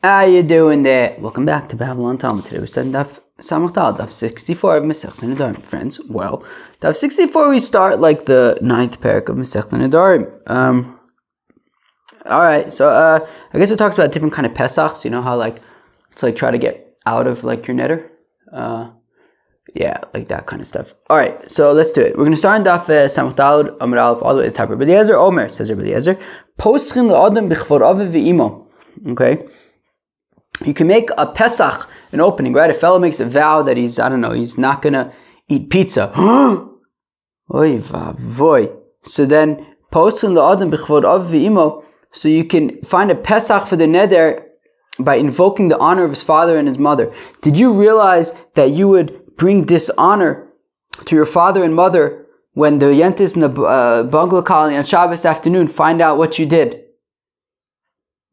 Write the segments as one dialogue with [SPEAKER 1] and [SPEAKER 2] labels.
[SPEAKER 1] How you doing there? Welcome back to Babylon Talmud. Today we're studying Daf Samach Dal, Daf 64 of Masechta Nedarim. Friends, well, Daf 64 we start like the 9th parak of Masechta Nedarim. Alright, so I guess it talks about different kind of Pesachs, you know how like to like try to get out of like your netter? Yeah, like that kind of stuff. Alright, so let's do it. We're going to start in Daf Samach Dal, Amud Aleph, all the way to the top. Rabbi Eliezer Omer, says Rabbi Eliezer, Poschin le'adam b'chvod aviv v'imo. Okay? You can make a Pesach, an opening, right? A fellow makes a vow that he's not going to eat pizza. Oy vavoy. So then, Poschin le'adam b'chvod aviv v'imo, so you can find a Pesach for the neder by invoking the honor of his father and his mother. Did you realize that you would bring dishonor to your father and mother when the yentis in the bungalow colony on Shabbos afternoon find out what you did?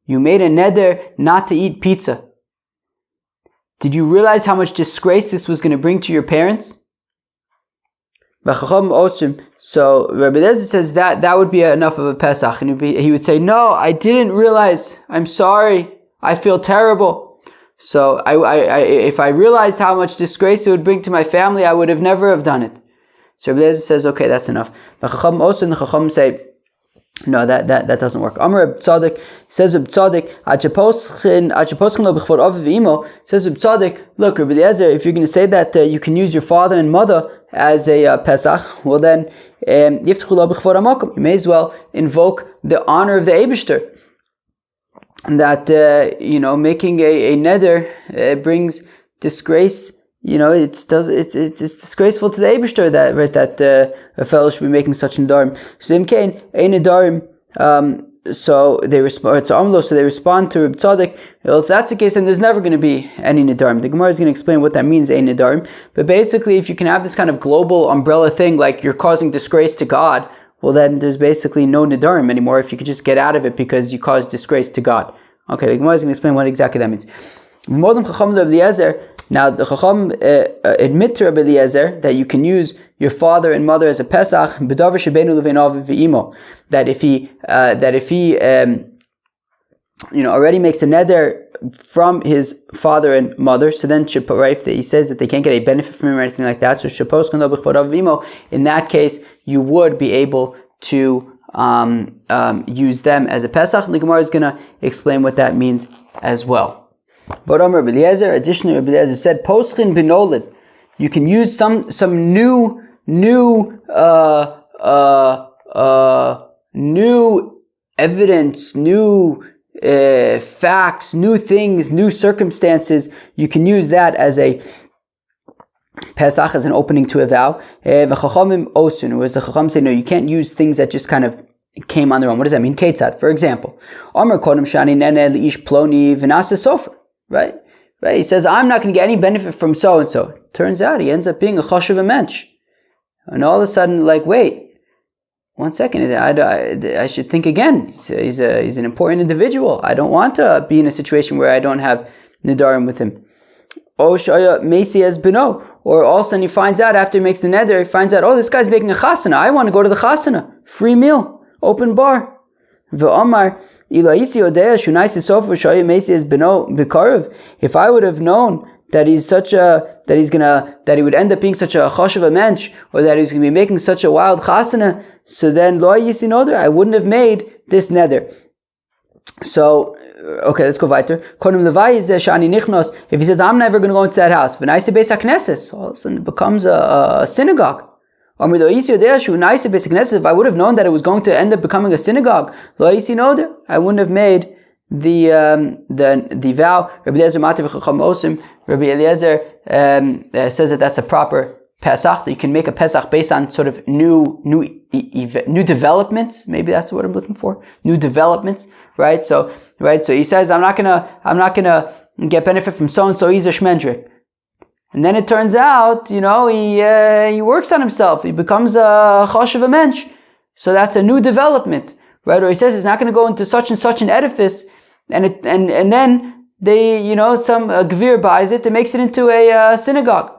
[SPEAKER 1] You made a neder not to eat pizza. Did you realize how much disgrace this was going to bring to your parents? So Rabbi Eliezer says that would be enough of a Pesach, and he would say, "No, I didn't realize. I'm sorry. I feel terrible. So if I realized how much disgrace it would bring to my family, I would have never have done it." So Rabbi Eliezer says, "Okay, that's enough." The Chacham say, no, that doesn't work. Amar Reb Tzadok, says Reb Tzadok, says Reb Tzadok, look, Rabbi Eliezer, if you're going to say that you can use your father and mother as a Pesach, well then, you may as well invoke the honor of the Eibishter. That, making a neder brings disgrace. It's disgraceful to the Eibishter that a fellow should be making such nedarim. So Imkain, a nedarim. So they respond. So they respond to Reb Tzadok. Well, if that's the case, then there's never going to be any nedarim. The Gemara is going to explain what that means, a nedarim. But basically, if you can have this kind of global umbrella thing, like you're causing disgrace to God, well, then there's basically no nedarim anymore. If you could just get out of it because you caused disgrace to God. Okay, the Gemara is going to explain what exactly that means. Now the Chacham admit to Rabbi Eliezer that you can use your father and mother as a Pesach. That if he already makes a neder from his father and mother, so then right, he says that they can't get a benefit from him or anything like that. So in that case, you would be able to use them as a Pesach. And the Gemara is going to explain what that means as well. But Rabbi Eliezer, additionally, Rabbi Eliezer said, "Poschin benolid." You can use some new evidence, new facts, new things, new circumstances. You can use that as a Pesach, as an opening to a vow. V'chachamim osun, whereas the Chacham say, no, you can't use things that just kind of came on their own. What does that mean? Ketzad, for example, Amar kodem shani nene liish ploni v'nasa sofer. Right? He says, I'm not going to get any benefit from so and so. Turns out he ends up being a chashuv mensch. And all of a sudden, like, wait, 1 second, I should think again. He's an important individual. I don't want to be in a situation where I don't have nedarim with him. O shaya mesi as beno. Or all of a sudden he finds out, after he makes the neder, he finds out, oh, this guy's making a chasana. I want to go to the chasana. Free meal. Open bar. V'omar, if I would have known that he would end up being such a chashuv mensch, or that he's going to be making such a wild chasana, so then I wouldn't have made this neder. So, okay, let's go weiter. If he says, I'm never going to go into that house, all of a sudden it becomes a synagogue. If I would have known that it was going to end up becoming a synagogue, I wouldn't have made the vow. Rabbi Eliezer says that that's a proper Pesach, that you can make a Pesach based on sort of new developments. Maybe that's what I'm looking for. New developments, right? So he says, I'm not gonna get benefit from so and so. He's a shmendrik. And then it turns out, he works on himself. He becomes a chashuv mensch. So that's a new development, right? Or he says he's not going to go into such and such an edifice, and then they, some gvir buys it and makes it into a synagogue.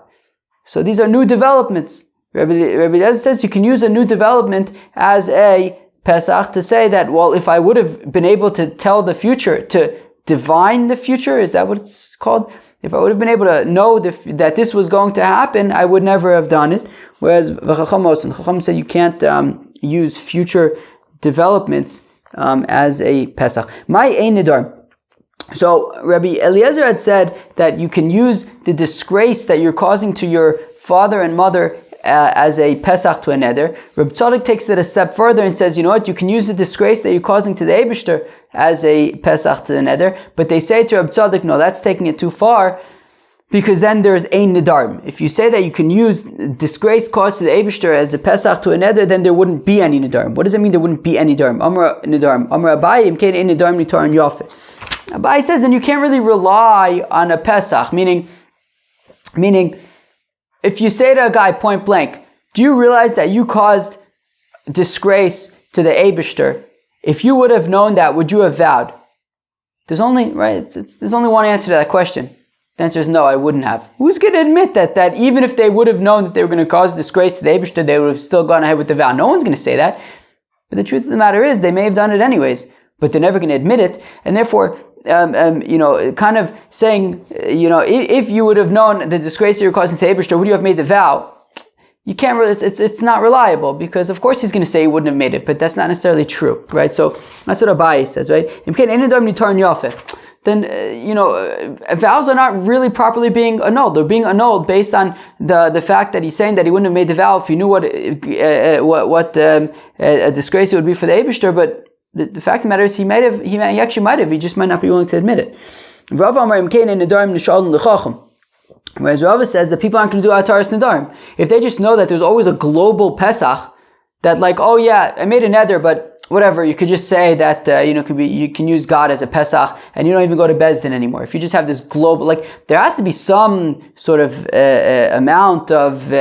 [SPEAKER 1] So these are new developments. Rabbi Eliezer says you can use a new development as a Pesach to say that, well, if I would have been able to tell the future, to divine the future? Is that what it's called? If I would have been able to know that this was going to happen, I would never have done it. Whereas Chacham said you can't use future developments as a Pesach. My ein Nedarim. So Rabbi Eliezer had said that you can use the disgrace that you're causing to your father and mother as a Pesach to a Neder. Rabbi Tzadok takes it a step further and says, you know what, you can use the disgrace that you're causing to the Eibishter as a Pesach to the Neder. But they say to Rabbi Tzadok, no, that's taking it too far, because then there's ein Nedarim. If you say that you can use disgrace caused to the Eibishter as a Pesach to a Neder, then there wouldn't be any Nedarim. What does it mean there wouldn't be any Nedarim? Amar Nedarim. Amar Abaye, imkein ein Nedarim nitarin yafeh. Abaye says then you can't really rely on a Pesach, meaning if you say to a guy point blank, do you realize that you caused disgrace to the Eibishter? If you would have known that, would you have vowed? There's only one answer to that question. The answer is no, I wouldn't have. Who's going to admit that even if they would have known that they were going to cause disgrace to the Eibishter, they would have still gone ahead with the vow? No one's going to say that. But the truth of the matter is, they may have done it anyways, but they're never going to admit it, and therefore, kind of saying, if you would have known the disgrace that you're causing to the Eibishter, would you have made the vow? You can't really, it's not reliable, because of course he's going to say he wouldn't have made it, but that's not necessarily true, right? So that's what Abaye says, right? Then, vows are not really properly being annulled. They're being annulled based on the fact that he's saying that he wouldn't have made the vow if he knew what a disgrace it would be for the Eibishter, but the fact of the matter is he actually might have, he just might not be willing to admit it. Whereas Rava says that people aren't going to do Ataras Nedarim. If they just know that there's always a global Pesach, that like, oh yeah, I made a neder, but whatever, you could just say that, you can use God as a Pesach, and you don't even go to Bezdin anymore. If you just have this global, there has to be some sort of amount of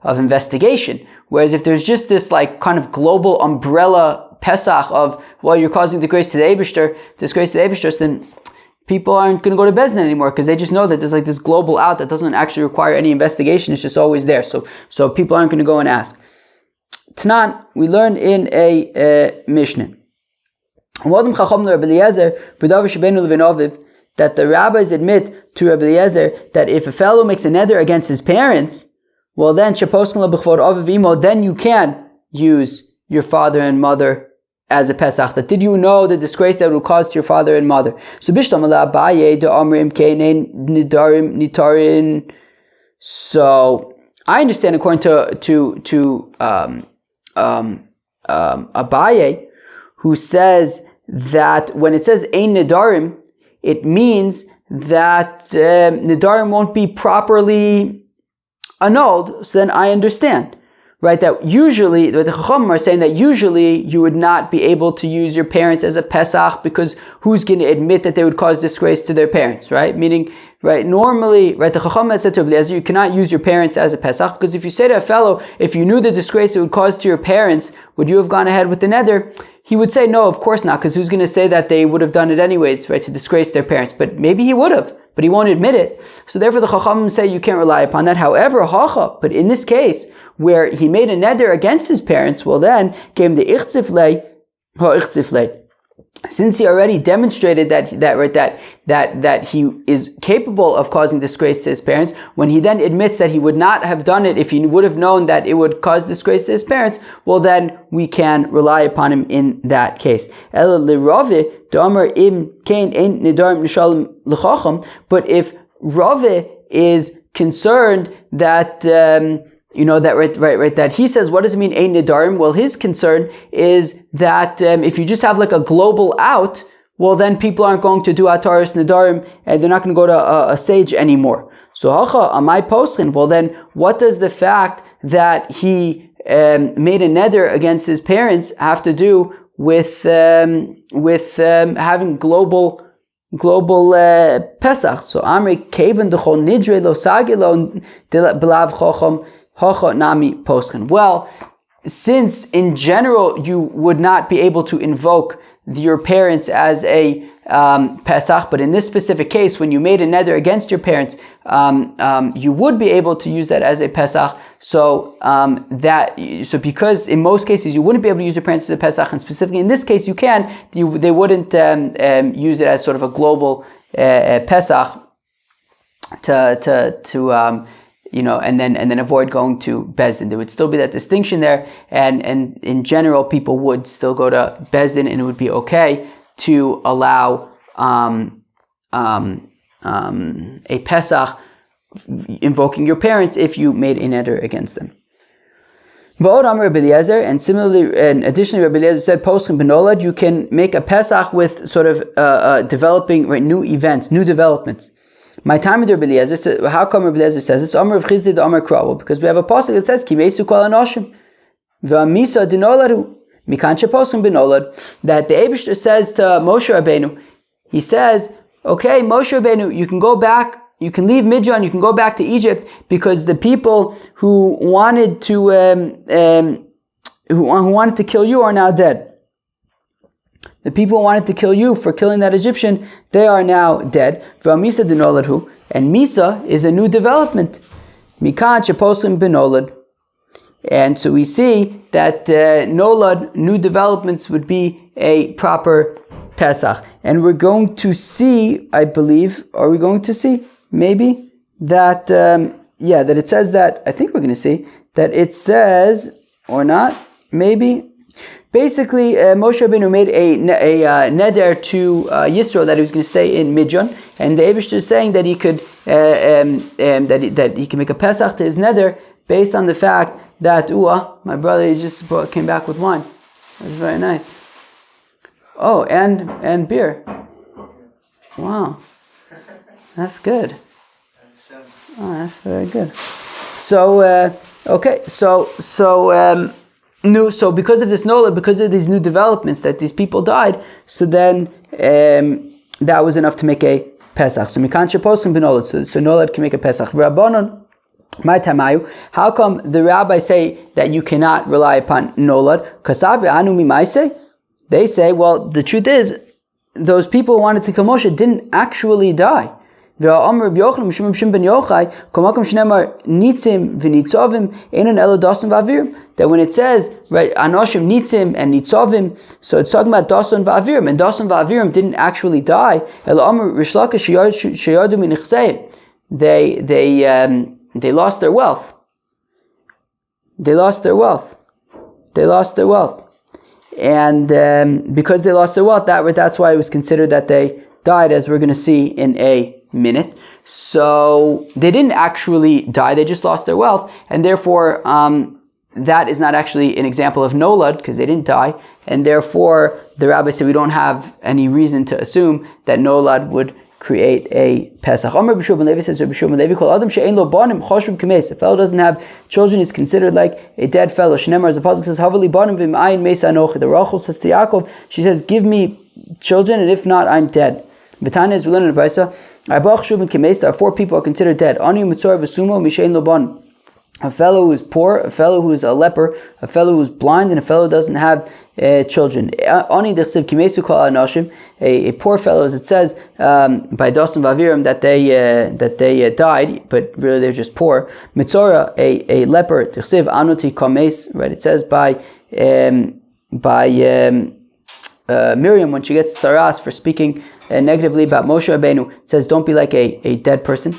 [SPEAKER 1] investigation. Whereas if there's just this kind of global umbrella Pesach of, well, you're causing disgrace to the Eibishter, then people aren't going to go to Bezdin anymore, because they just know that there's this global out that doesn't actually require any investigation. It's just always there. So people aren't going to go and ask. Tanan, we learned in a Mishnah that the rabbis admit to Rabbi Eliezer that if a fellow makes a neder against his parents, well then then you can use your father and mother as a Pesach. That did you know the disgrace that it will cause to your father and mother? So So I understand according to Abaye, who says that when it says ein Nedarim, it means that Nedarim won't be properly annulled. So then I understand. Right, that usually, the Chacham are saying that usually you would not be able to use your parents as a Pesach, because who's going to admit that they would cause disgrace to their parents, right? Meaning, right, normally, right, the Chacham had said to Eliezer, you cannot use your parents as a Pesach, because if you say to a fellow, if you knew the disgrace it would cause to your parents, would you have gone ahead with the neder? He would say, no, of course not, because who's going to say that they would have done it anyways, right, to disgrace their parents? But maybe he would have, but he won't admit it. So therefore the Chacham say you can't rely upon that. However, but in this case, where he made a neder against his parents, well then came the ichtziflei. Since he already demonstrated that he is capable of causing disgrace to his parents, when he then admits that he would not have done it if he would have known that it would cause disgrace to his parents, well then we can rely upon him in that case. But if Rave is concerned that that he says, what does it mean ein Nedarim? Well, his concern is that if you just have a global out, well then people aren't going to do Ataras Nedarim, and they're not going to go to a sage anymore. So hacha amai poschin. Well then, what does the fact that he made a neder against his parents have to do with having global Pesach? So Amri Kaven Dechol Nidre Lo Sagilo Belav Chochom Hocha Nami Poschen. Well, since in general you would not be able to invoke your parents as a Pesach, but in this specific case, when you made a neder against your parents, you would be able to use that as a Pesach. So because in most cases you wouldn't be able to use your parents as a Pesach, and specifically in this case you can, they wouldn't use it as sort of a global Pesach to and then avoid going to Bezdin. There would still be that distinction there, and in general people would still go to Bezdin, and it would be okay to allow a Pesach invoking your parents if you made a neder against them. And similarly, and additionally, Rabbi Eliezer said, Poschim benolad, you can make a Pesach with sort of developing new events, new developments. My time with Rabbi Eliezer, how come Rabbi Eliezer says it's Amar of Chizdi the Amar Krabel? Because we have a pasuk that says Kimesu kol anoshim v'amisa dinoladu mikanche poschim benolad, that the Eibishter says to Moshe Rabbeinu, he says, okay, Moshe Rabbeinu, you can go back. You can leave Midian, you can go back to Egypt, because the people who wanted to who wanted to kill you are now dead. The people who wanted to kill you for killing that Egyptian, they are now dead. V'amisa denoladhu, and Misa is a new development. Mikan sheposim benolad, and so we see that nolad, new developments, would be a proper Pesach, and we're going to see, I believe, are we going to see? Maybe that that it says that, I think we're going to see that it says, or not, maybe. Basically, Moshe Rabbeinu made a neder to Yisro that he was going to stay in Midian, and the Eibishter is saying that he could that he can make a Pesach to his neder based on the fact that my brother just came back with wine. That's very nice. Oh, and beer. Wow. That's good. Oh, that's very good. So, okay. So because of this nola, because of these new developments that these people died, so then that was enough to make a Pesach. So Mikansha Poskim b'nolad. So nolad can make a Pesach. Rabbanon, my tamayu. How come the rabbis say that you cannot rely upon nolad? Kasav anu mimaise. They say, well, the truth is, those people who wanted to kill Moshe didn't actually die. That when it says, right, Anoshim Nitzim and Nitzovim, so it's talking about Dasan Va'avirim, and Dasan Va'avirim didn't actually die. They lost their wealth. They lost their wealth. And because they lost their wealth, that's why it was considered that they died, as we're going to see in a minute. So they didn't actually die, they just lost their wealth, and therefore that is not actually an example of nolad, because they didn't die, and therefore the rabbi said we don't have any reason to assume that nolad would create a Pesach. Amar B'Shua ben Levi says, Rabbi Shua ben Levi, Kol Adam she'ein lo banim choshev k'meis. A fellow doesn't have children is considered like a dead fellow. Shneimar, as the pasuk says, Havali banim v'im'ayin meisa anochi. The Rachel says to Yaakov, she says, give me children, and if not, I'm dead. Betanya, as we learn in the Brisa, Arbach Shuvin k'meis, there are 4 people are considered dead. Ani mitzor v'sumo mishein lo banim. A fellow who is poor, a fellow who is a leper, a fellow who is blind, and a fellow who doesn't have children. Ani dechsev kimesu kol anoshim. A poor fellow, as it says by Dasan Vavirim, that they died, but really they're just poor. Mitzora, a leper, dechsev anoti kames. Right, it says by Miriam when she gets tsaras for speaking negatively about Moshe Rabbeinu. It says, don't be like a dead person.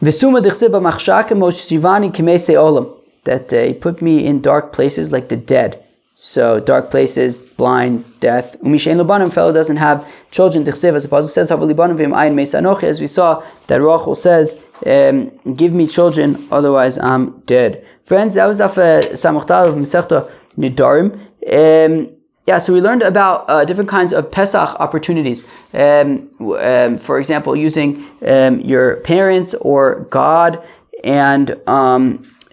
[SPEAKER 1] Vesuma dechsev b'machshakim moshivani kimesei olam. That he put me in dark places like the dead. So dark places, blind, death. Umishein lobanim, fellow doesn't have children. Tichsev, as the pasuk says, havalibanim v'im ayin meis anochi. As we saw, that Rachel says, give me children, otherwise I'm dead. Friends, that was daf samach daled of Masechta Nedarim. So we learned about different kinds of Pesach opportunities. For example, using your parents or God, and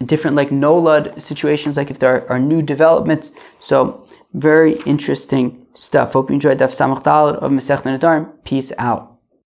[SPEAKER 1] different like nolad situations, like if there are new developments. So very interesting stuff. Hope you enjoyed Daf Samach Daled of Masechta Nedarim. Peace out.